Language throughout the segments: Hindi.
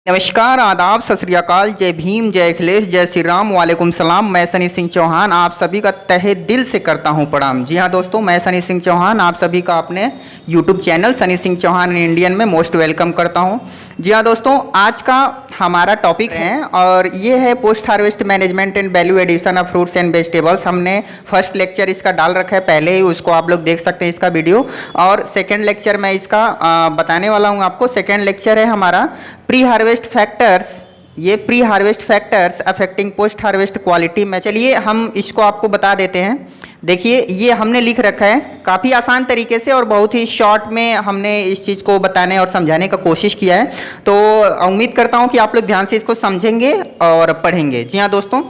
नमस्कार, आदाब, सत श्री अकाल, जय भीम, जय अखिलेश, जय श्री राम, वालेकुम सलाम। मैं सनी सिंह चौहान आप सभी का तहे दिल से करता हूं प्रणाम। जी हां दोस्तों, मैं सनी सिंह चौहान आप सभी का अपने YouTube channel Sunny Singh Chauhan Indian में मोस्ट वेलकम करता हूं। जी हां दोस्तों, आज का हमारा टॉपिक है और ये है post harvest management and value addition of fruits and vegetables. हमने फर्स्ट लेक्चर इसका डाल रखा है पहले ही, उसको आप लोग देख सकते हैं इसका वीडियो। और सेकेंड लेक्चर मैं इसका बताने वाला हूँ आपको। सेकेंड लेक्चर है हमारा प्री हार्वेस्ट फैक्टर्स। ये pre harvest factors affecting post harvest quality में, चलिए हम इसको आपको बता देते हैं। देखिए, ये हमने लिख रखा है काफ़ी आसान तरीके से और बहुत ही शॉर्ट में हमने इस चीज़ को बताने और समझाने का कोशिश किया है। तो उम्मीद करता हूँ कि आप लोग ध्यान से इसको समझेंगे और पढ़ेंगे। जी हाँ दोस्तों,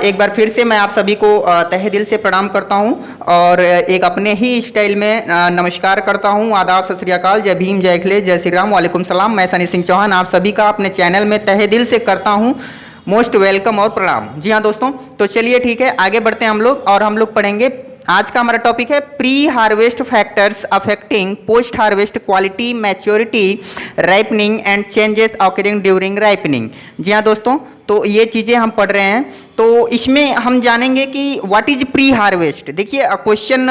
एक बार फिर से मैं आप सभी को तहे दिल से प्रणाम करता हूँ और एक अपने ही स्टाइल में नमस्कार करता हूँ। आदाब, सत श्री अकाल, जय भीम, जय अखिलेश, जय श्री राम, वालेकुम सलाम। मैं सनी सिंह चौहान आप सभी का अपने चैनल में तहे दिल से करता हूँ मोस्ट वेलकम और प्रणाम। जी हाँ दोस्तों, तो चलिए ठीक है, आगे बढ़ते हैं हम लोग और हम लोग पढ़ेंगे। आज का हमारा टॉपिक है pre harvest factors affecting post harvest quality, maturity, ripening and changes occurring during ripening. जी हाँ दोस्तों, तो ये चीज़ें हम पढ़ रहे हैं। तो इसमें हम जानेंगे कि व्हाट इज प्री हार्वेस्ट। देखिए, क्वेश्चन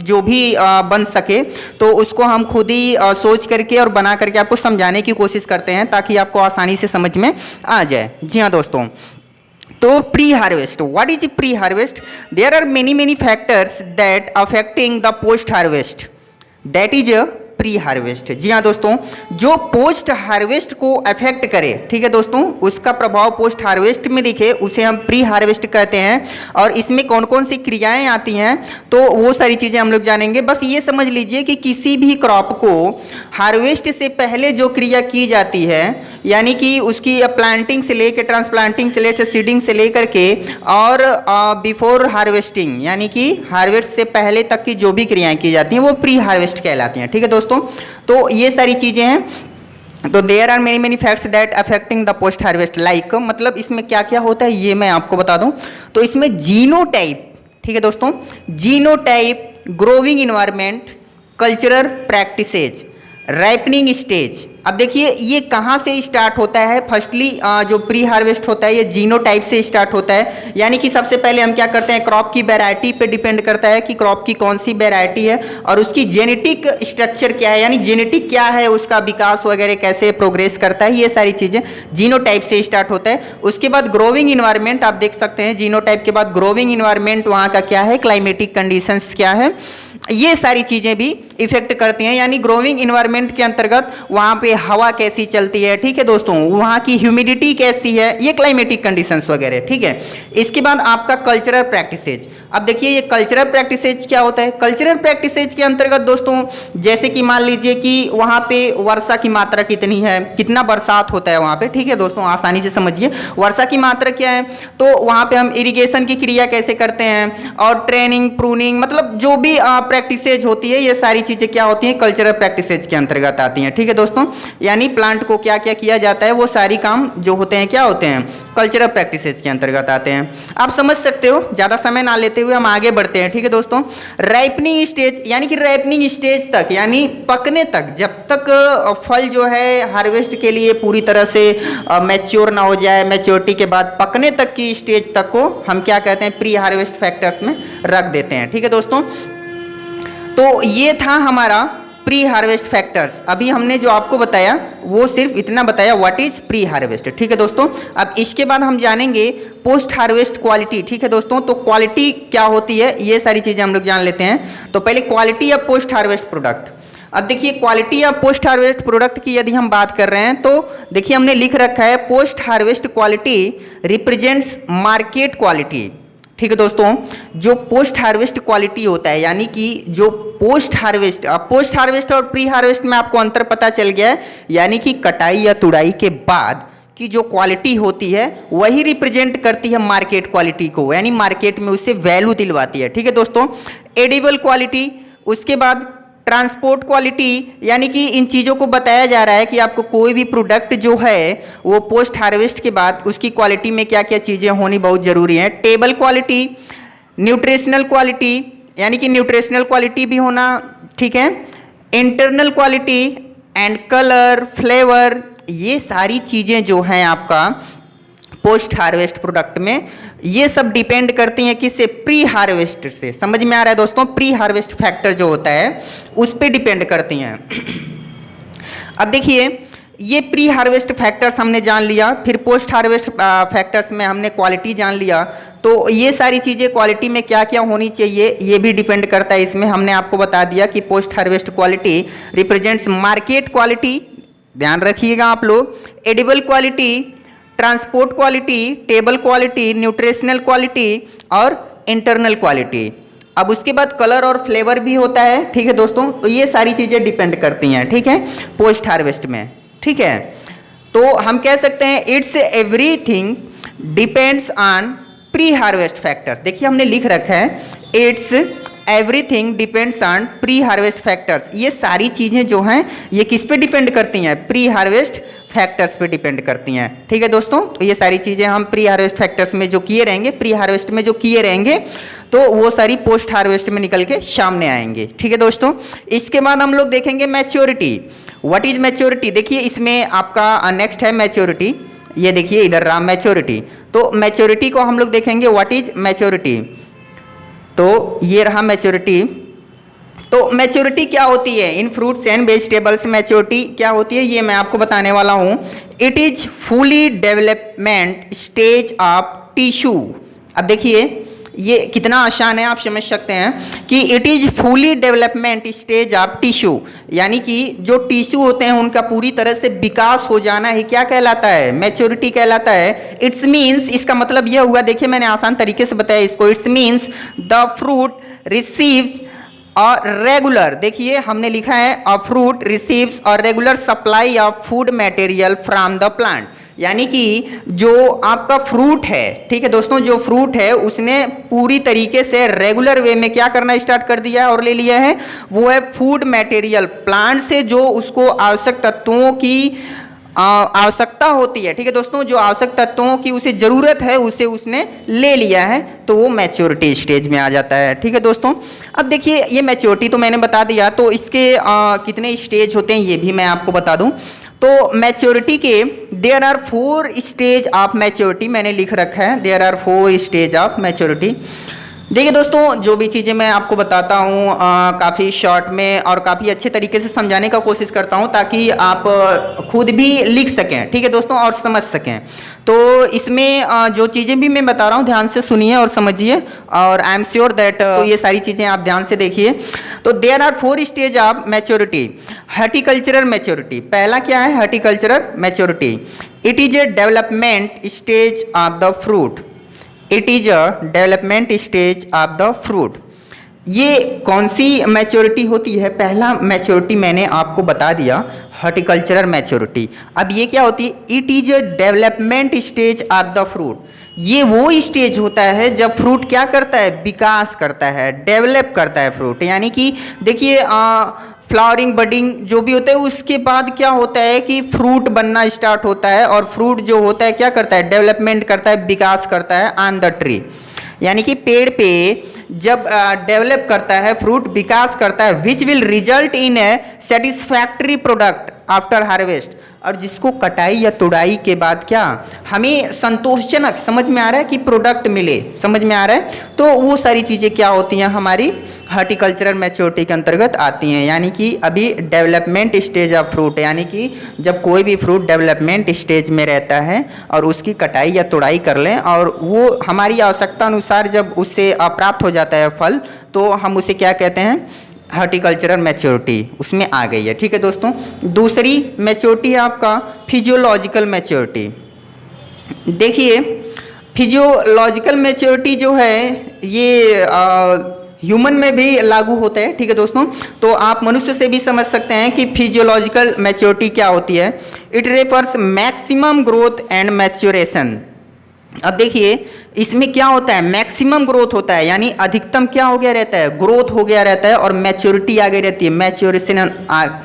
जो भी बन सके तो उसको हम खुद ही सोच करके और बना करके आपको समझाने की कोशिश करते हैं ताकि आपको आसानी से समझ में आ जाए। जी हाँ दोस्तों, तो pre harvest, what is pre harvest? There are many factors that affecting the post harvest, that is pre harvest. जी हाँ दोस्तों, जो पोस्ट हार्वेस्ट को अफेक्ट करे, ठीक है दोस्तों, उसका प्रभाव पोस्ट हार्वेस्ट में दिखे, उसे हम प्री हार्वेस्ट कहते हैं। और इसमें कौन कौन सी क्रियाएं आती हैं तो वो सारी चीज़ें हम लोग जानेंगे। बस ये समझ लीजिए कि किसी भी क्रॉप को हार्वेस्ट से पहले जो क्रिया की जाती है, यानी कि उसकी प्लांटिंग से लेकर, ट्रांसप्लांटिंग से लेकर, सीडिंग से लेकर के और बिफोर हार्वेस्टिंग, यानी कि हार्वेस्ट से पहले तक की जो भी क्रियाएं की जाती हैं वो प्री हार्वेस्ट कहलाती हैं। ठीक है दोस्तों, तो ये सारी चीजें हैं। तो there are many facts that affecting the post harvest, like, मतलब इसमें क्या क्या होता है ये मैं आपको बता दूं। तो इसमें जीनोटाइप, ठीक है दोस्तों, genotype, growing environment, cultural practices, ripening stage. अब देखिए, ये कहाँ से स्टार्ट होता है? फर्स्टली जो प्री हार्वेस्ट होता है ये जीनोटाइप से स्टार्ट होता है। यानी कि सबसे पहले हम क्या करते हैं, क्रॉप की वैरायटी पे डिपेंड करता है कि क्रॉप की कौन सी वैरायटी है और उसकी जेनेटिक स्ट्रक्चर क्या है, यानी जेनेटिक क्या है, उसका विकास वगैरह कैसे प्रोग्रेस करता है, ये सारी चीज़ें जीनोटाइप से स्टार्ट होता है। उसके बाद ग्रोविंग इन्वायरमेंट, आप देख सकते हैं जीनोटाइप के बाद ग्रोविंग इन्वायरमेंट, वहाँ का क्या है, क्लाइमेटिक कंडीशंस क्या है, ये सारी चीज़ें भी इफेक्ट करती हैं। यानी ग्रोविंग इन्वायरमेंट के अंतर्गत वहाँ पे हवा कैसी चलती है, ठीक है दोस्तों, वहाँ की ह्यूमिडिटी कैसी है, ये क्लाइमेटिक कंडीशंस वगैरह, ठीक है। इसके बाद आपका कल्चरल प्रैक्टिसेज। अब देखिए, ये कल्चरल प्रैक्टिसेज क्या होता है? कल्चरल प्रैक्टिसेज के अंतर्गत दोस्तों, जैसे कि मान लीजिए कि वहाँ पे वर्षा की मात्रा कितनी है, कितना बरसात होता है वहाँ पे, ठीक है दोस्तों, आसानी से समझिए वर्षा की मात्रा क्या है। तो वहाँ पे हम इरिगेशन की क्रिया कैसे करते हैं और ट्रेनिंग, प्रूनिंग, मतलब जो भी प्रैक्टिसेज होती है, ये सारी चीज़ें क्या होती हैं, कल्चरल प्रैक्टिसेज के अंतर्गत आती हैं। ठीक है दोस्तों, यानी प्लांट को क्या क्या किया जाता है वो सारी काम जो होते हैं क्या होते हैं, कल्चरल प्रैक्टिसेज के अंतर्गत आते हैं। आप समझ सकते हो, ज़्यादा समय ना लेते हुए हम आगे बढ़ते हैं। ठीक है दोस्तों, राइपनिंग स्टेज, यानी कि राइपनिंग स्टेज तक, यानी पकने तक, जब तक फल जो है हार्वेस्ट के लिए पूरी तरह से मैच्योर ना हो जाए, मैच्योरिटी के बाद पकने तक की स्टेज तक को हम क्या कहते हैं, प्री हार्वेस्ट फैक्टर्स में रख देते हैं। ठीक है दोस्तों, तो ये था हमारा प्री हार्वेस्ट फैक्टर्स। अभी हमने जो आपको बताया वो सिर्फ इतना बताया, व्हाट इज प्री हार्वेस्ट। ठीक है दोस्तों, अब इसके बाद हम जानेंगे पोस्ट हार्वेस्ट क्वालिटी। ठीक है दोस्तों, तो क्वालिटी क्या होती है ये सारी चीज़ें हम लोग जान लेते हैं। तो पहले quality of post harvest product. अब देखिए, quality of post harvest product की यदि हम बात कर रहे हैं तो देखिए हमने लिख रखा है post harvest quality represents market quality. ठीक है दोस्तों, जो पोस्ट हार्वेस्ट क्वालिटी होता है, यानी कि जो पोस्ट हार्वेस्ट और प्री हार्वेस्ट में आपको अंतर पता चल गया है। यानी कि कटाई या तुड़ाई के बाद की जो क्वालिटी होती है वही रिप्रेजेंट करती है मार्केट क्वालिटी को, यानी मार्केट में उससे वैल्यू दिलवाती है। ठीक है दोस्तों, एडिबल क्वालिटी, उसके बाद ट्रांसपोर्ट क्वालिटी, यानी कि इन चीज़ों को बताया जा रहा है कि आपको कोई भी प्रोडक्ट जो है वो पोस्ट हार्वेस्ट के बाद उसकी क्वालिटी में क्या क्या चीज़ें होनी बहुत ज़रूरी हैं। टेबल क्वालिटी, न्यूट्रिशनल क्वालिटी, यानी कि न्यूट्रिशनल क्वालिटी भी होना, ठीक है, internal quality and colour, flavour, ये सारी चीज़ें जो हैं आपका पोस्ट हार्वेस्ट प्रोडक्ट में, ये सब डिपेंड करती हैं किससे? प्री हार्वेस्ट से। समझ में आ रहा है दोस्तों? प्री हार्वेस्ट फैक्टर जो होता है उस पे डिपेंड करती हैं। अब देखिए, ये प्री हार्वेस्ट फैक्टर्स हमने जान लिया, फिर पोस्ट हार्वेस्ट फैक्टर्स में हमने क्वालिटी जान लिया। तो ये सारी चीज़ें क्वालिटी में क्या क्या होनी चाहिए ये भी डिपेंड करता है। इसमें हमने आपको बता दिया कि post harvest quality represents market quality, ध्यान रखिएगा आप लोग, edible quality, transport quality, table quality, nutritional quality और इंटरनल क्वालिटी। अब उसके बाद कलर और फ्लेवर भी होता है, ठीक है दोस्तों। तो ये सारी चीज़ें डिपेंड करती हैं, ठीक है, पोस्ट हार्वेस्ट में, ठीक है। तो हम कह सकते हैं it's everything depends on pre harvest factors. देखिए हमने लिख रखा है it's everything depends on pre harvest factors. ये सारी चीज़ें जो हैं ये किस पे डिपेंड करती हैं? प्री हार्वेस्ट फैक्टर्स पे डिपेंड करती हैं, ठीक है दोस्तों। तो ये सारी चीज़ें हम प्री हार्वेस्ट फैक्टर्स में जो किए रहेंगे, प्री हार्वेस्ट में जो किए रहेंगे, तो वो सारी पोस्ट हार्वेस्ट में निकल के सामने आएंगे, ठीक है दोस्तों। इसके बाद हम लोग देखेंगे मैच्योरिटी। What is maturity? देखिए इसमें आपका नेक्स्ट है मैच्योरिटी। ये देखिए इधर रहा मैच्योरिटी। तो मैच्योरिटी को हम लोग देखेंगे, व्हाट इज मैच्योरिटी। तो ये रहा मैच्योरिटी। तो मैच्योरिटी क्या होती है? इन फ्रूट्स एंड वेजिटेबल्स मैच्योरिटी क्या होती है ये मैं आपको बताने वाला हूँ। It is fully development stage of tissue. अब देखिए ये कितना आसान है, आप समझ सकते हैं कि it is fully development stage of tissue, यानी कि जो टिश्यू होते हैं उनका पूरी तरह से विकास हो जाना ही क्या कहलाता है? मैच्योरिटी कहलाता है। इट्स मीन्स, इसका मतलब यह हुआ, देखिए मैंने आसान तरीके से बताया इसको। It's means the fruit receives और रेगुलर, देखिए हमने लिखा है अ फ्रूट रिसीव्स और regular supply of food material from the plant, यानी कि जो आपका फ्रूट है, ठीक है दोस्तों, जो फ्रूट है उसने पूरी तरीके से रेगुलर वे में क्या करना स्टार्ट कर दिया है और ले लिया है, वो है फूड मटेरियल। प्लांट से जो उसको आवश्यक तत्वों की आवश्यकता होती है, ठीक है दोस्तों, जो आवश्यक तत्वों की उसे जरूरत है उसे उसने ले लिया है, तो वो मैच्योरिटी स्टेज में आ जाता है, ठीक है दोस्तों। अब देखिए ये मैच्योरिटी तो मैंने बता दिया, तो इसके कितने स्टेज होते हैं ये भी मैं आपको बता दूं। तो मैच्योरिटी के there are 4 stage of maturity मैंने लिख रखा है, there are 4 stage of maturity. देखिए दोस्तों, जो भी चीज़ें मैं आपको बताता हूँ काफ़ी शॉर्ट में और काफ़ी अच्छे तरीके से समझाने का कोशिश करता हूँ ताकि आप खुद भी लिख सकें, ठीक है दोस्तों, और समझ सकें। तो इसमें जो चीज़ें भी मैं बता रहा हूँ ध्यान से सुनिए और समझिए, और आई एम श्योर दैट ये सारी चीज़ें आप ध्यान से देखिए। तो there are 4 stage of maturity. Horticultural maturity, पहला क्या है? Horticultural maturity. It is a development stage of the fruit. It is a development stage of the fruit. ये कौन सी मैच्योरिटी होती है? पहला मैच्योरिटी मैंने आपको बता दिया, हॉर्टिकल्चरल मैच्योरिटी। अब ये क्या होती है? It is a development stage of the fruit. ये वो स्टेज होता है जब फ्रूट क्या करता है? विकास करता है, डेवलप करता है फ्रूट। यानी कि देखिए फ्लावरिंग, बडिंग जो भी होता है, उसके बाद क्या होता है कि फ्रूट बनना स्टार्ट होता है, और फ्रूट जो होता है क्या करता है? डेवलपमेंट करता है, विकास करता है ऑन द ट्री। यानी कि पेड़ पे जब डेवलप करता है फ्रूट, विकास करता है, which will result in A satisfactory product after harvest. और जिसको कटाई या तुड़ाई के बाद क्या हमें संतोषजनक, समझ में आ रहा है, कि प्रोडक्ट मिले, समझ में आ रहा है। तो वो सारी चीज़ें क्या होती हैं? हमारी हॉर्टिकल्चरल मैच्योरिटी के अंतर्गत आती हैं। यानी कि अभी डेवलपमेंट स्टेज ऑफ फ्रूट, यानी कि जब कोई भी फ्रूट डेवलपमेंट स्टेज में रहता है और उसकी कटाई या तुड़ाई कर लें, और वो हमारी आवश्यकता अनुसार जब उससे प्राप्त हो जाता है फल, तो हम उसे क्या कहते हैं? हॉर्टिकल्चरल मैच्योरिटी उसमें आ गई है, ठीक है दोस्तों। दूसरी मैच्योरिटी है आपका फिजियोलॉजिकल मैच्योरिटी। देखिए फिजियोलॉजिकल मैच्योरिटी जो है ये ह्यूमन में भी लागू होता है, ठीक है दोस्तों। तो आप मनुष्य से भी समझ सकते हैं कि फिजियोलॉजिकल मैच्योरिटी क्या होती है। It refers maximum growth and maturation. अब देखिए इसमें क्या होता है? मैक्सिमम ग्रोथ होता है, यानी अधिकतम क्या हो गया रहता है? ग्रोथ हो गया रहता है, और मैच्योरिटी आ गई रहती है, मैच्योरेशन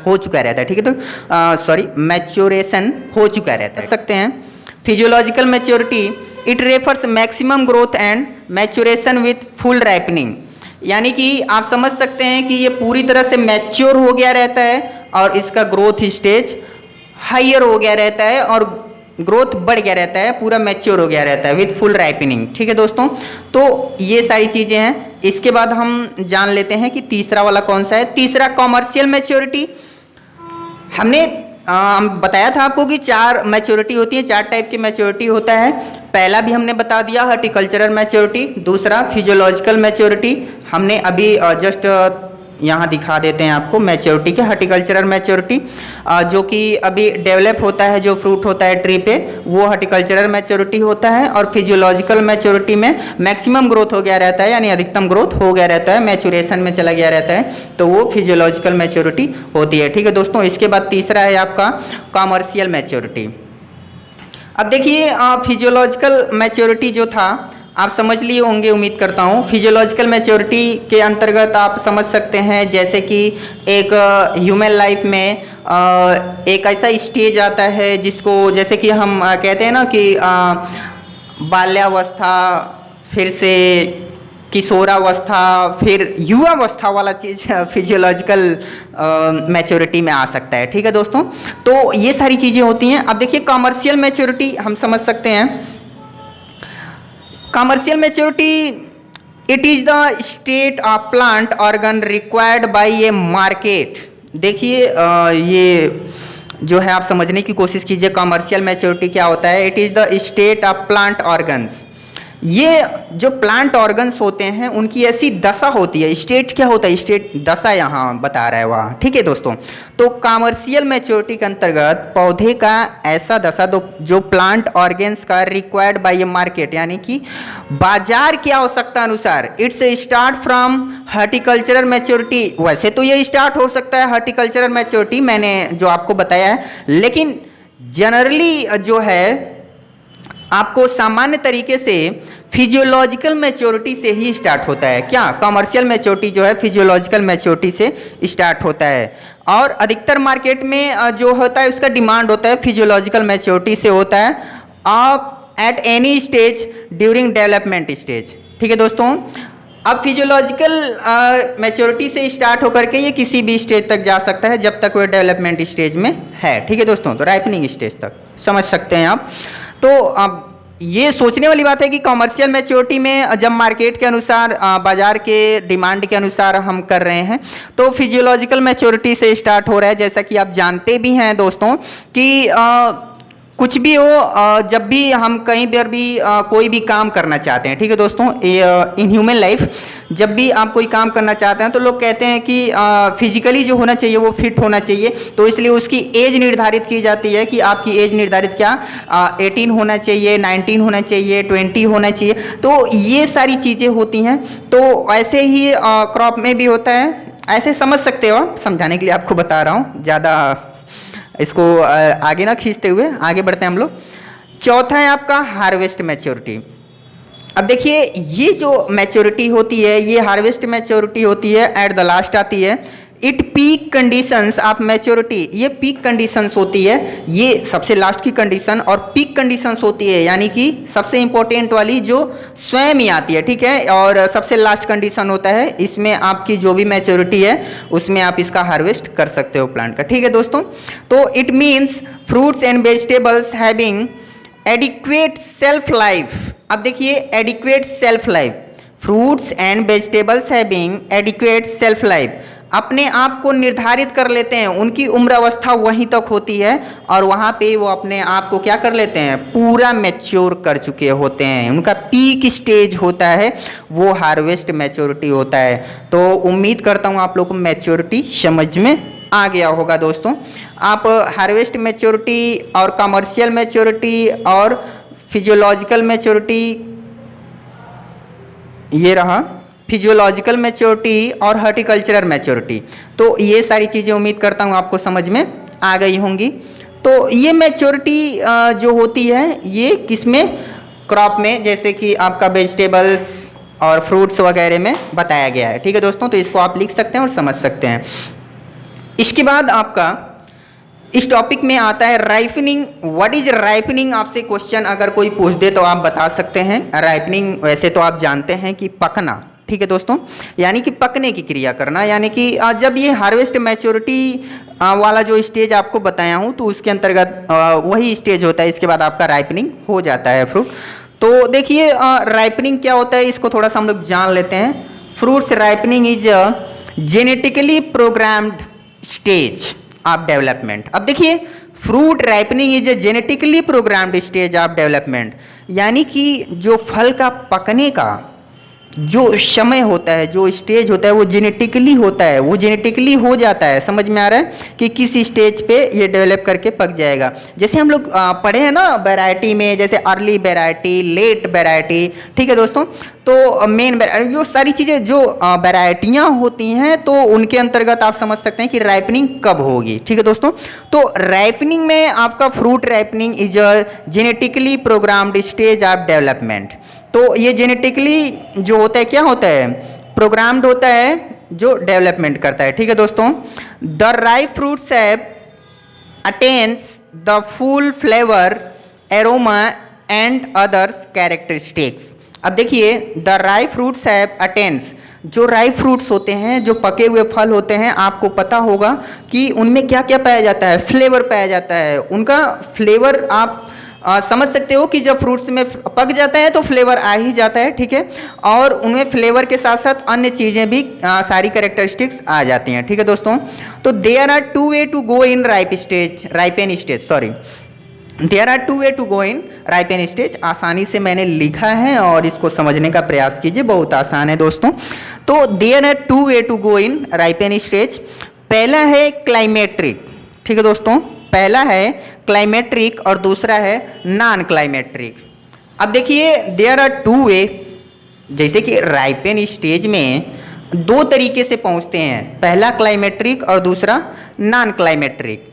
हो चुका रहता है, ठीक है। तो सॉरी, मैच्योरेशन हो चुका रहता है, सकते हैं। Physiological maturity it refers maximum growth and maturation with full ripening. यानी कि आप समझ सकते हैं कि ये पूरी तरह से मैच्योर हो गया रहता है और इसका ग्रोथ स्टेज हाइयर हो गया रहता है और ग्रोथ बढ़ गया रहता है, पूरा मैच्योर हो गया रहता है विथ फुल राइपनिंग। ठीक है दोस्तों, तो ये सारी चीज़ें हैं। इसके बाद हम जान लेते हैं कि तीसरा वाला कौन सा है। तीसरा कॉमर्शियल मैच्योरिटी। हमने बताया था आपको कि 4 मैच्योरिटी होती है, 4 टाइप की मैच्योरिटी होता है। पहला भी हमने बता दिया हॉर्टिकल्चरल मैच्योरिटी, दूसरा फिजियोलॉजिकल मैच्योरिटी, हमने अभी जस्ट यहाँ दिखा देते हैं आपको मैच्योरिटी के हॉर्टिकल्चरल मैच्योरिटी, जो कि अभी डेवलप होता है, जो फ्रूट होता है ट्री पे, वो हॉर्टिकल्चरल मैच्योरिटी होता है। और फिजियोलॉजिकल मैच्योरिटी में मैक्सिमम ग्रोथ हो गया रहता है, यानी अधिकतम ग्रोथ हो गया रहता है, मैच्योरेशन में चला गया रहता है, तो वो फिजियोलॉजिकल मैच्योरिटी होती है। ठीक है दोस्तों, इसके बाद तीसरा है आपका कॉमर्शियल मैच्योरिटी। अब देखिए फिजियोलॉजिकल मैच्योरिटी जो था आप समझ लिए होंगे, उम्मीद करता हूँ। फिजियोलॉजिकल मैच्योरिटी के अंतर्गत आप समझ सकते हैं जैसे कि एक ह्यूमन लाइफ में एक ऐसा स्टेज आता है जिसको जैसे कि हम कहते हैं ना कि बाल्यावस्था, फिर से किशोरावस्था, फिर युवावस्था वाला चीज़ फिजियोलॉजिकल मैच्योरिटी में आ सकता है। ठीक है दोस्तों, तो ये सारी चीज़ें होती हैं। अब देखिए कॉमर्शियल मैच्योरिटी हम समझ सकते हैं। Commercial maturity, it is the state of plant organ required by A market. देखिए ये जो है आप समझने की कोशिश कीजिए कॉमर्शियल मैच्योरिटी क्या होता है। It is the state of plant organs. ये जो प्लांट ऑर्गन्स होते हैं उनकी ऐसी दशा होती है। स्टेट क्या होता है, स्टेट दशा यहाँ बता रहा है वहाँ। ठीक है दोस्तों, तो कॉमर्शियल मैच्योरिटी के अंतर्गत पौधे का ऐसा दशा जो प्लांट ऑर्गन्स का रिक्वायर्ड बाय ए मार्केट, यानी कि बाजार की आवश्यकता अनुसार। It's start from horticultural maturity. वैसे तो ये स्टार्ट हो सकता है हॉर्टिकल्चरल मैच्योरिटी, मैंने जो आपको बताया है, लेकिन जनरली जो है आपको सामान्य तरीके से फिजियोलॉजिकल मैच्योरिटी से ही स्टार्ट होता है। क्या, कॉमर्शियल मैच्योरिटी जो है फिजियोलॉजिकल मैच्योरिटी से स्टार्ट होता है। और अधिकतर मार्केट में जो होता है उसका डिमांड होता है फिजियोलॉजिकल मैच्योरिटी से होता है, आप at any stage during development stage. ठीक है दोस्तों, अब फिजियोलॉजिकल मैच्योरिटी से स्टार्ट होकर के ये किसी भी स्टेज तक जा सकता है जब तक वो डेवलपमेंट स्टेज में है। ठीक है दोस्तों, तो राइपनिंग स्टेज तक समझ सकते हैं आप। तो अब ये सोचने वाली बात है कि कॉमर्शियल मैच्योरिटी में जब मार्केट के अनुसार बाजार के डिमांड के अनुसार हम कर रहे हैं, तो फिजियोलॉजिकल मैच्योरिटी से स्टार्ट हो रहा है। जैसा कि आप जानते भी हैं दोस्तों कि कुछ भी हो, जब भी हम कहीं पर भी कोई भी काम करना चाहते हैं, ठीक है दोस्तों, इन ह्यूमन लाइफ जब भी आप कोई काम करना चाहते हैं तो लोग कहते हैं कि फिजिकली जो होना चाहिए वो फिट होना चाहिए, तो इसलिए उसकी एज निर्धारित की जाती है कि आपकी एज निर्धारित क्या 18 होना चाहिए, 19 होना चाहिए, 20 होना चाहिए। तो ये सारी चीज़ें होती हैं। तो ऐसे ही क्रॉप में भी होता है, ऐसे समझ सकते हो, समझाने के लिए आपको बता रहा हूँ, ज़्यादा इसको आगे ना खींचते हुए आगे बढ़ते हैं हम लोग। चौथा है आपका हार्वेस्ट मैच्योरिटी। अब देखिए ये जो मैच्योरिटी होती है ये हार्वेस्ट मैच्योरिटी होती है, एट द लास्ट आती है। It peak conditions of maturity, ये पीक कंडीशंस होती है, ये सबसे लास्ट की कंडीशन और पीक कंडीशंस होती है, यानी कि सबसे इंपॉर्टेंट वाली जो स्वयं ही आती है। ठीक है, और सबसे लास्ट कंडीशन होता है, इसमें आपकी जो भी मैच्योरिटी है उसमें आप इसका हार्वेस्ट कर सकते हो प्लांट का। ठीक है दोस्तों, तो it means fruits and vegetables having adequate self life. अब देखिए adequate self life, fruits and vegetables having adequate self life, अपने आप को निर्धारित कर लेते हैं, उनकी उम्र अवस्था वहीं तक होती है और वहाँ पे वो अपने आप को क्या कर लेते हैं, पूरा मैच्योर कर चुके होते हैं। उनका पीक स्टेज होता है वो हार्वेस्ट मैच्योरिटी होता है। तो उम्मीद करता हूँ आप लोग को मैच्योरिटी समझ में आ गया होगा दोस्तों। आप हार्वेस्ट मैच्योरिटी और कमर्शियल मैच्योरिटी और फिजियोलॉजिकल मैच्योरिटी, ये रहा फिजियोलॉजिकल मैच्योरिटी और हॉर्टिकल्चरल मैच्योरिटी, तो ये सारी चीज़ें उम्मीद करता हूँ आपको समझ में आ गई होंगी। तो ये मैच्योरिटी जो होती है ये किसमें, क्रॉप में, जैसे कि आपका वेजिटेबल्स और फ्रूट्स वगैरह में बताया गया है। ठीक है दोस्तों, तो इसको आप लिख सकते हैं और समझ सकते हैं। इसके बाद आपका इस टॉपिक में आता है राइपनिंग। व्हाट इज राइपनिंग, आपसे क्वेश्चन अगर कोई पूछ दे तो आप बता सकते हैं। राइपनिंग वैसे तो आप जानते हैं कि पकना, ठीक है दोस्तों, यानी कि पकने की क्रिया करना, यानी कि जब ये हार्वेस्ट मैच्योरिटी वाला जो स्टेज आपको बताया हूँ, तो उसके अंतर्गत वही स्टेज होता है। इसके बाद आपका राइपनिंग हो जाता है फ्रूट। तो देखिए राइपनिंग क्या होता है, इसको थोड़ा सा हम लोग जान लेते हैं। Fruits ripening is genetically programmed stage of development. अब देखिए fruit ripening is a genetically programmed stage of development, यानी कि जो फल का पकने का जो समय होता है, जो स्टेज होता है, वो जेनेटिकली होता है, वो जेनेटिकली हो जाता है। समझ में आ रहा है कि किस स्टेज पे ये डेवलप करके पक जाएगा। जैसे हम लोग पढ़े हैं ना वैरायटी में, जैसे अर्ली वैरायटी, लेट वैरायटी, ठीक है दोस्तों। तो मेन जो सारी चीज़ें जो वैरायटियाँ होती हैं, तो उनके अंतर्गत आप समझ सकते हैं कि राइपनिंग कब होगी, ठीक है दोस्तों। तो राइपनिंग में आपका fruit ripening is a genetically programmed stage of development. तो ये जेनेटिकली जो होता है, क्या होता है, प्रोग्राम्ड होता है, जो डेवलपमेंट करता है, ठीक है दोस्तों। The ripe fruit SAP attains the full flavour, aroma and others characteristics. अब देखिए the ripe fruit SAP attains, जो राइप फ्रूट्स होते हैं, जो पके हुए फल होते हैं, आपको पता होगा कि उनमें क्या क्या पाया जाता है, फ्लेवर पाया जाता है। उनका फ्लेवर आप समझ सकते हो कि जब फ्रूट्स में पक जाता है तो फ्लेवर आ ही जाता है, ठीक है। और उनमें फ्लेवर के साथ साथ अन्य चीज़ें भी सारी कैरेक्टरिस्टिक्स आ जाती हैं, ठीक है दोस्तों। तो there are two way to go in ripen stage, sorry, there are two way to go in ripen stage. आसानी से मैंने लिखा है और इसको समझने का प्रयास कीजिए, बहुत आसान है दोस्तों। तो there are two way to go in ripen stage. पहला है क्लाइमेट्रिक, ठीक है दोस्तों, पहला है क्लाइमेट्रिक और दूसरा है नॉन क्लाइमेट्रिक। अब देखिए देयर आर टू वे, जैसे कि राइपेन स्टेज में दो तरीके से पहुंचते हैं, पहला क्लाइमेट्रिक और दूसरा नॉन क्लाइमेट्रिक।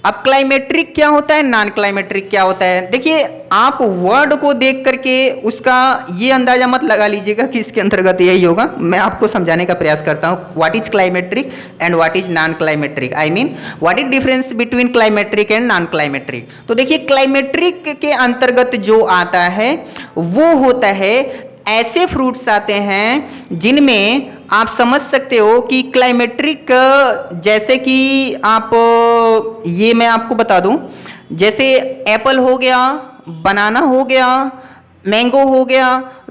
अब क्लाइमेट्रिक क्या होता है, नॉन क्लाइमेट्रिक क्या होता है, देखिए आप वर्ड को देख करके उसका ये अंदाजा मत लगा लीजिएगा कि इसके अंतर्गत यही होगा। मैं आपको समझाने का प्रयास करता हूँ what is climacteric and what is non climacteric, I mean what is difference between climacteric and non climacteric. तो देखिए क्लाइमेट्रिक के अंतर्गत जो आता है वो होता है, ऐसे फ्रूट्स आते हैं जिनमें आप समझ सकते हो कि क्लाइमेट्रिक, जैसे कि आप ये मैं आपको बता दूं, जैसे एप्पल हो गया, बनाना हो गया, मैंगो हो गया,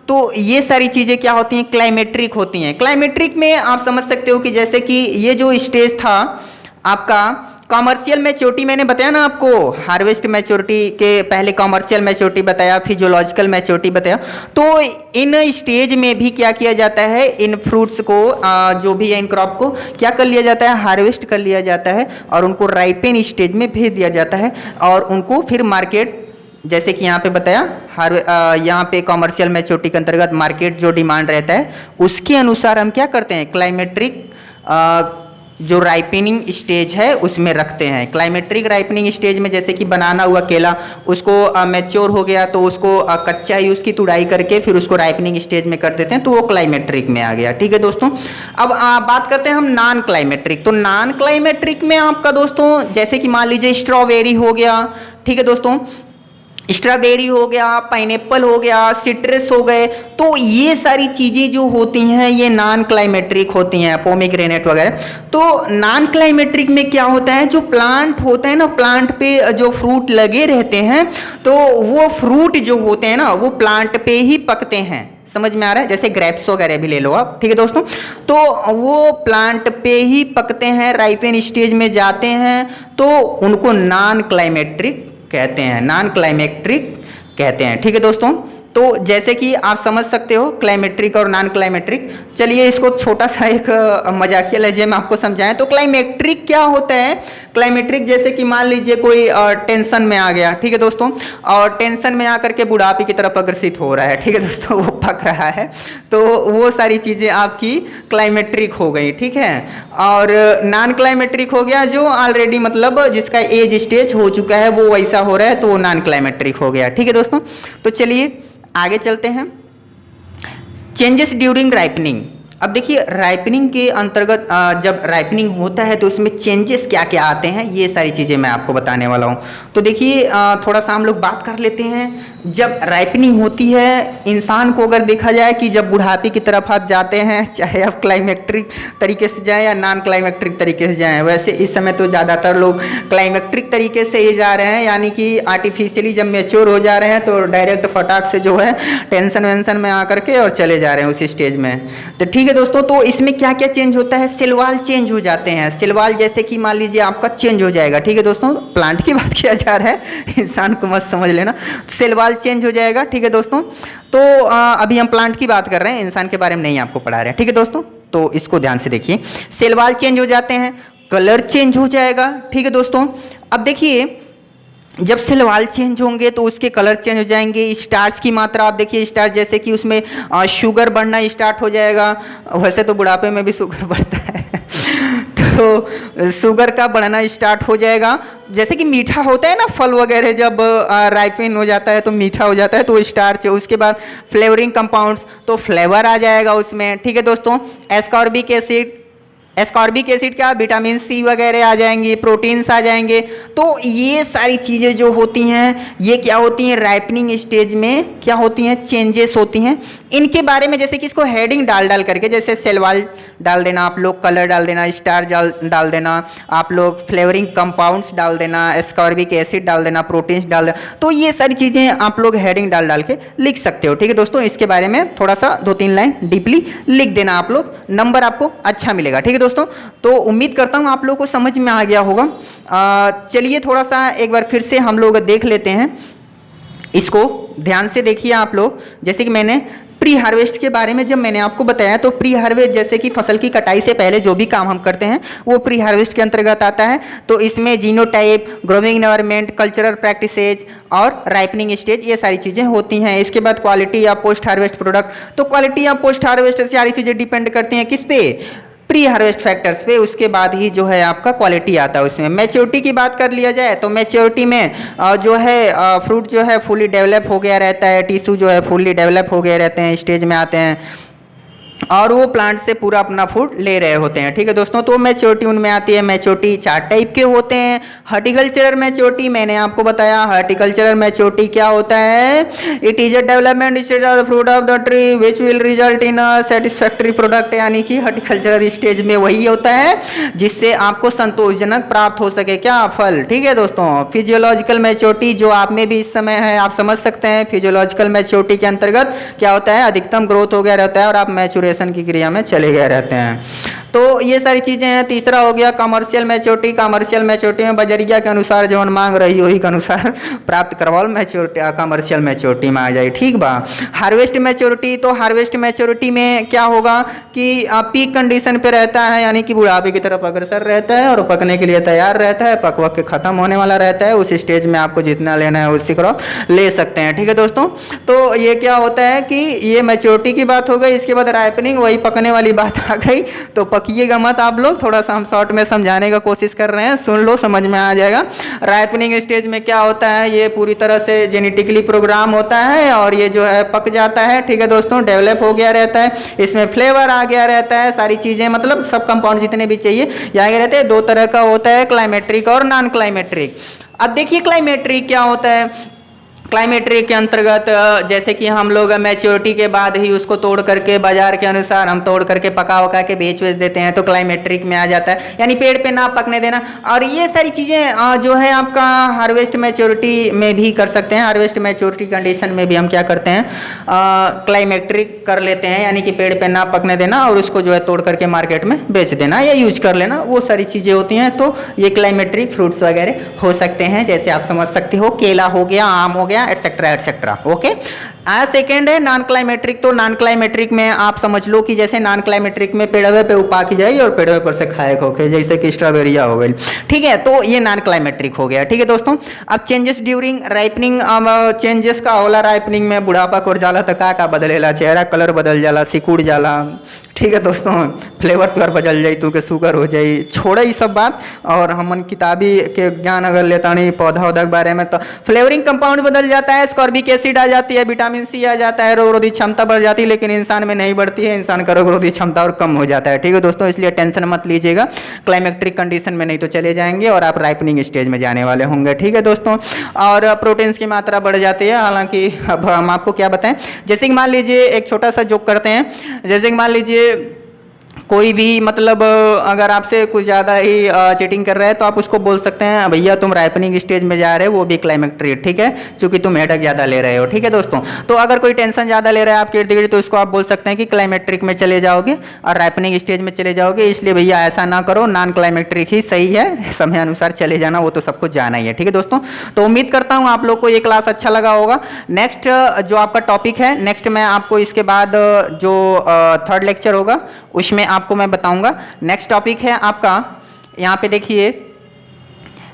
तो ये सारी चीज़ें क्या होती हैं, क्लाइमेट्रिक होती हैं। क्लाइमेट्रिक में आप समझ सकते हो कि जैसे कि ये जो स्टेज था आपका कॉमर्शियल मैच्योरिटी, मैंने बताया ना आपको, हार्वेस्ट मैच्योरिटी के पहले कॉमर्शियल मैच्योरिटी बताया, फिजियोलॉजिकल मैच्योरिटी बताया। तो इन स्टेज में भी क्या किया जाता है, इन फ्रूट्स को जो भी है इन क्रॉप को क्या कर लिया जाता है, हार्वेस्ट कर लिया जाता है और उनको राइपेन स्टेज में भेज दिया जाता है और उनको फिर मार्केट, जैसे कि यहाँ पे बताया, यहाँ पे कॉमर्शियल मैच्योरिटी के अंतर्गत मार्केट जो डिमांड रहता है उसके अनुसार हम क्या करते हैं, क्लाइमेट्रिक जो राइपनिंग स्टेज है उसमें रखते हैं। क्लाइमेट्रिक राइपनिंग स्टेज में जैसे कि बनाना हुआ केला, उसको मैच्योर हो गया तो उसको कच्चा ही उसकी तुड़ाई करके फिर उसको राइपनिंग स्टेज में कर देते हैं, तो वो क्लाइमेट्रिक में आ गया, ठीक है दोस्तों। अब बात करते हैं हम नॉन क्लाइमेट्रिक। तो नॉन क्लाइमेट्रिक में आपका दोस्तों जैसे कि मान लीजिए स्ट्रॉबेरी हो गया, ठीक है दोस्तों, स्ट्रॉबेरी हो गया, पाइनएप्पल हो गया, सिट्रस हो गए, तो ये सारी चीज़ें जो होती हैं ये नॉन क्लाइमेट्रिक होती हैं, पोमीग्रेनेट वगैरह। तो नॉन क्लाइमेट्रिक में क्या होता है, जो प्लांट होता है ना, प्लांट पे जो फ्रूट लगे रहते हैं, तो वो फ्रूट जो होते हैं ना वो प्लांट पे ही पकते हैं। समझ में आ रहा है, जैसे ग्रेप्स वगैरह भी ले लो आप, ठीक है दोस्तों। तो वो प्लांट पे ही पकते हैं, राइपेन स्टेज में जाते हैं, तो उनको नॉन क्लाइमेट्रिक कहते हैं, नॉन क्लाइमेट्रिक कहते हैं, ठीक है दोस्तों। तो जैसे कि आप समझ सकते हो क्लाइमेट्रिक और नॉन क्लाइमेट्रिक। चलिए इसको छोटा सा एक मजाकिया लहजे में आपको समझाएं तो क्लाइमेट्रिक क्या होता है। क्लाइमेट्रिक जैसे कि मान लीजिए कोई टेंशन में आ गया, ठीक है दोस्तों, और टेंशन में आकर के बुढ़ापे की तरफ अग्रसित हो रहा है, ठीक है दोस्तों, वो पक रहा है, तो वो सारी चीज़ें आपकी क्लाइमेट्रिक हो गई, ठीक है। और नॉन क्लाइमेट्रिक हो गया जो ऑलरेडी मतलब जिसका एज स्टेज हो चुका है, वो वैसा हो रहा है, तो वो नॉन क्लाइमेट्रिक हो गया, ठीक है दोस्तों। तो चलिए आगे चलते हैं। Changes during ripening. अब देखिए राइपनिंग के अंतर्गत जब राइपनिंग होता है तो उसमें चेंजेस क्या क्या आते हैं, ये सारी चीज़ें मैं आपको बताने वाला हूँ। तो देखिए थोड़ा सा हम लोग बात कर लेते हैं। जब राइपनिंग होती है, इंसान को अगर देखा जाए कि जब बुढ़ापे की तरफ आप जाते हैं, चाहे आप क्लाइमेट्रिक तरीके से जाएं या नॉन क्लाइमेट्रिक तरीके से जाएं, वैसे इस समय तो ज़्यादातर लोग क्लाइमेट्रिक तरीके से ही जा रहे हैं, यानी कि आर्टिफिशियली जब मेच्योर हो जा रहे हैं तो डायरेक्ट फटाक से जो है टेंशन वेंशन में आकर के और चले जा रहे हैं उस स्टेज में। तो ठीक है दोस्तों, तो इसमें क्या क्या चेंज होता है, सेल वॉल चेंज हो जाते हैं। सेल वॉल जैसे कि मान लीजिए आपका चेंज हो जाएगा, ठीक है दोस्तों, प्लांट की बात किया जा रहा है, इंसान को मत समझ लेना। सेल वॉल चेंज हो जाएगा, ठीक है दोस्तों। तो अभी हम प्लांट की बात कर रहे हैं, इंसान के बारे में नहीं आपको पढ़ा रहे हैं, ठीक है दोस्तों। तो इसको ध्यान से देखिए, सेल वॉल चेंज हो जाते हैं, कलर चेंज हो जाएगा, ठीक है दोस्तों। अब देखिए जब सेल वॉल चेंज होंगे तो उसके कलर चेंज हो जाएंगे। स्टार्च की मात्रा आप देखिए, स्टार्च जैसे कि उसमें शुगर बढ़ना स्टार्ट हो जाएगा। वैसे तो बुढ़ापे में भी शुगर बढ़ता है तो शुगर का बढ़ना स्टार्ट हो जाएगा। जैसे कि मीठा होता है ना फल वगैरह, जब राइपिन हो जाता है तो मीठा हो जाता है, तो स्टार्च। उसके बाद फ्लेवरिंग कंपाउंड्स, तो फ्लेवर आ जाएगा उसमें, ठीक है दोस्तों। एस्कॉर्बिक एसिड, एस्कॉर्बिक एसिड क्या, विटामिन सी वगैरह आ जाएंगे, प्रोटीन्स आ जाएंगे। तो ये सारी चीज़ें जो होती हैं ये क्या होती हैं, राइपनिंग स्टेज में क्या होती हैं, चेंजेस होती हैं। इनके बारे में जैसे कि इसको हेडिंग डाल डाल करके, जैसे सेल वॉल डाल देना आप लोग, कलर डाल देना, स्टार डाल देना आप लोग, फ्लेवरिंग कंपाउंड्स डाल देना, एस्कॉर्बिक एसिड डाल देना, प्रोटीन्स डाल देना। तो ये सारी चीज़ें आप लोग हेडिंग डाल डाल के लिख सकते हो, ठीक है दोस्तों। इसके बारे में थोड़ा सा 2-3 लाइन डीपली लिख देना आप लोग, नंबर आपको अच्छा मिलेगा, ठीक है दोस्तों। तो उम्मीद करता हूँ आप लोगों को समझ में आ गया होगा। चलिए थोड़ा सा एक बार फिर से हम लोग देख लेते हैं, इसको ध्यान से देखिए आप लोग। जैसे कि मैंने प्री हार्वेस्ट के बारे में जब मैंने आपको बताया, तो प्री हार्वेस्ट जैसे कि फसल की कटाई से पहले जो भी काम हम करते हैं वो प्री हार्वेस्ट के अंतर्गत आता है। तो इसमें genotype, growing environment, cultural practices और राइपनिंग स्टेज, ये सारी चीज़ें होती हैं। इसके बाद क्वालिटी या पोस्ट हार्वेस्ट प्रोडक्ट। तो क्वालिटी या पोस्ट हार्वेस्ट सारी चीज़ें डिपेंड करती हैं किस पे, प्री हार्वेस्ट फैक्टर्स पे। उसके बाद ही जो है आपका क्वालिटी आता है उसमें। मैच्योरिटी की बात कर लिया जाए तो मैच्योरिटी में जो है फ्रूट जो है फुली डेवलप हो गया रहता है, टिश्यू जो है फुली डेवलप हो गए रहते हैं, स्टेज में आते हैं और वो प्लांट से पूरा अपना फूड ले रहे होते हैं, ठीक है दोस्तों। तो मैच्योरिटी उनमें आती है। मैच्योरिटी 4 टाइप के होते हैं। हॉर्टिकल्चरल मैच्योरिटी मैंने आपको बताया, हॉर्टिकल्चरल मैच्योरिटी क्या होता है, it is a development stage of the fruit of the tree which will result in a satisfactory product. यानी कि हॉर्टिकल्चरल स्टेज में वही होता है जिससे आपको संतोषजनक प्राप्त हो सके क्या, फल, ठीक है दोस्तों। फिजियोलॉजिकल मैच्योरिटी जो आप में भी इस समय है, आप समझ सकते हैं। फिजियोलॉजिकल मैच्योरिटी के अंतर्गत क्या होता है, अधिकतम ग्रोथ हो गया रहता है और आप मैच्योरेशन की क्रिया में चले गए रहते हैं। तो ये सारी चीजें हैं। तीसरा हो गया कमर्शियल मैच्योरिटी। कमर्शियल मैच्योरिटी में बजरिया के अनुसार जो मांग रही वही के अनुसार प्राप्त करवाओ, मैच्योरिटी कमर्शियल मैच्योरिटी में आ जाए, ठीक बा। हार्वेस्ट मैच्योरिटी, तो हार्वेस्ट मैच्योरिटी में क्या होगा कि पीक कंडीशन पे रहता है, यानी कि बुढ़ापे की तरफ अग्रसर रहता है और पकने के लिए तैयार रहता है, पक वक के खत्म होने वाला रहता है। उस स्टेज में आपको जितना लेना है उसी क्रॉप ले सकते हैं, ठीक है दोस्तों। तो ये क्या होता है कि ये मैच्योरिटी की बात हो गई। इसके बाद राइपनिंग, वही पकने वाली बात आ गई। तो पकिएगा मत आप लोग, थोड़ा सा हम शॉर्ट में समझाने का कोशिश कर रहे हैं, सुन लो, समझ में आ जाएगा। राइपनिंग स्टेज में क्या होता है, ये पूरी तरह से जेनेटिकली प्रोग्राम होता है और ये जो है पक जाता है, ठीक है दोस्तों, डेवलप हो गया रहता है, इसमें फ्लेवर आ गया रहता है, सारी चीजें मतलब सब कंपाउंड जितने भी चाहिए ये आगे रहते हैं। 2 तरह का होता है, क्लाइमेट्रिक और नॉन क्लाइमेट्रिक। अब देखिए क्लाइमेट्रिक क्या होता है। क्लाइमेट्रिक के अंतर्गत जैसे कि हम लोग मैच्योरिटी के बाद ही उसको तोड़ करके बाजार के अनुसार हम तोड़ करके पका वका के बेच देते हैं, तो क्लाइमेट्रिक में आ जाता है, यानी पेड़ पे ना पकने देना। और ये सारी चीज़ें जो है आपका हार्वेस्ट मैच्योरिटी में भी कर सकते हैं। हार्वेस्ट मैच्योरिटी कंडीशन में भी हम क्या करते हैं, क्लाइमेट्रिक कर लेते हैं, यानी कि पेड़ पे ना पकने देना और उसको जो है तोड़ करके मार्केट में बेच देना या यूज कर लेना, वो सारी चीज़ें होती हैं। तो ये क्लाइमेट्रिक फ्रूट्स वगैरह हो सकते हैं, जैसे आप समझ सकते हो, केला हो गया, आम हो गया, एटसेट्रा एटसेट्रा, ओके। सेकेंड है नॉन क्लाइमेट्रिक। तो नॉन क्लाइमेट्रिक में आप समझ लो कि जैसे नॉन क्लाइमेट्रिक में पेड़वे पे उपा की जाए और पेड़वे पर से खाए खोखे, जैसे कि स्ट्रॉबेरिया हो गई, ठीक है। तो ये नॉन क्लाइमेट्रिक हो गया, ठीक है दोस्तों। अब चेंजेस ड्यूरिंग राइपनिंग, चेंजेस का होला राइपनिंग में बुढ़ापा को जाला तो का बदलेला, चेहरा कलर बदल जाला, सिकुड़ जाला, ठीक है दोस्तों, फ्लेवर तो बदल जाई, तू के शुगर हो जाई, छोड़े ये सब बात। और हमन किताबी के ज्ञान अगर लेता नहीं पौधा वौधा के बारे में, तो फ्लेवरिंग कंपाउंड बदल जाता है, स्कॉर्बिक एसिड आ जाती है, विटामिन सी आ जाता है, रोग रोधी क्षमता बढ़ जाती है, लेकिन इंसान में नहीं बढ़ती है, इंसान का रोग रोधी क्षमता और कम हो जाता है। ठीक है दोस्तों, इसलिए टेंशन मत लीजिएगा क्लाइमेक्ट्रिक कंडीशन में, नहीं तो चले जाएंगे और आप राइपनिंग स्टेज में जाने वाले होंगे। ठीक है दोस्तों, और प्रोटीन्स की मात्रा बढ़ जाती है। हालांकि अब हम आपको क्या बताएं, जैसे कि मान लीजिए एक छोटा सा जोक करते हैं, जैसे कि मान लीजिए कोई भी मतलब अगर आपसे कुछ ज़्यादा ही चीटिंग कर रहा है तो आप उसको बोल सकते हैं भैया तुम राइपनिंग स्टेज में जा रहे हो, वो भी क्लाइमेक्ट्रिक। ठीक है, क्योंकि तुम हेडक ज़्यादा ले रहे हो। ठीक है दोस्तों, तो अगर कोई टेंशन ज़्यादा ले रहा है आपके इर्द गिर्द तो इसको आप बोल सकते हैं कि क्लाइमेक्ट्रिक में चले जाओगे और राइपनिंग स्टेज में चले जाओगे। इसलिए भैया ऐसा ना करो, नॉन क्लाइमेक्ट्रिक ही सही है, समय अनुसार चले जाना, वो तो सबको जाना ही है। ठीक है दोस्तों, तो उम्मीद करता हूँ आप लोग को ये क्लास अच्छा लगा होगा। नेक्स्ट जो आपका टॉपिक है, नेक्स्ट मैं आपको इसके बाद जो थर्ड लेक्चर होगा उसमें आपको मैं बताऊंगा। नेक्स्ट टॉपिक है आपका, यहाँ पे देखिए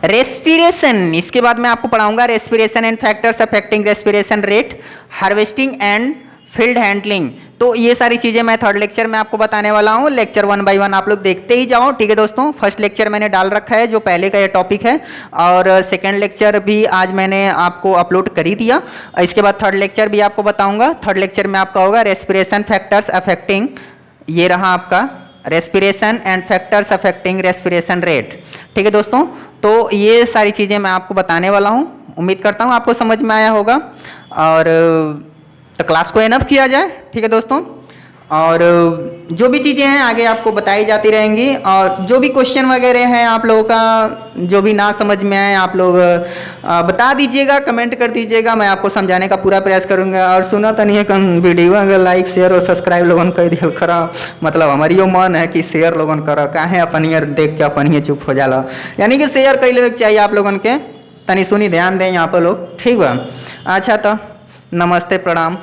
रेस्पिरेशन। इसके बाद मैं आपको पढ़ाऊंगा respiration and factors affecting respiration rate, harvesting and field handling. तो ये सारी चीजें मैं थर्ड लेक्चर में आपको बताने वाला हूँ। लेक्चर 1 बाय 1 आप लोग देखते ही जाओ। ठीक है दोस्तों, फर्स्ट लेक्चर मैंने डाल रखा है जो पहले का ये टॉपिक है, और सेकंड लेक्चर भी आज मैंने आपको अपलोड कर ही दिया। इसके बाद थर्ड लेक्चर भी आपको बताऊंगा। थर्ड लेक्चर में आपका होगा रेस्पिरेशन फैक्टर्स अफेक्टिंग, ये रहा आपका respiration and factors affecting respiration rate. ठीक है दोस्तों, तो ये सारी चीज़ें मैं आपको बताने वाला हूँ। उम्मीद करता हूँ आपको समझ में आया होगा, और तो क्लास को इनफ किया जाए। ठीक है दोस्तों, और जो भी चीज़ें हैं आगे आपको बताई जाती रहेंगी, और जो भी क्वेश्चन वगैरह हैं आप लोगों का जो भी ना समझ में आए आप लोग बता दीजिएगा, कमेंट कर दीजिएगा, मैं आपको समझाने का पूरा प्रयास करूंगा। और सुना तो नहीं है कम वीडियो अगर लाइक शेयर और सब्सक्राइब लोगन कर दिया करा, मतलब हमारी यो मन है कि शेयर लोगन करो, काहे अपन ये देख के अपन ये चुप हो जाला, यानी कि शेयर कर लेना चाहिए आप लोगन के, तनी सुनी ध्यान दें यहाँ पर लोग। ठीक बा, अच्छा तो नमस्ते प्रणाम,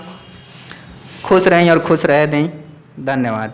खुश रहें और खुश रह दें, धन्यवाद।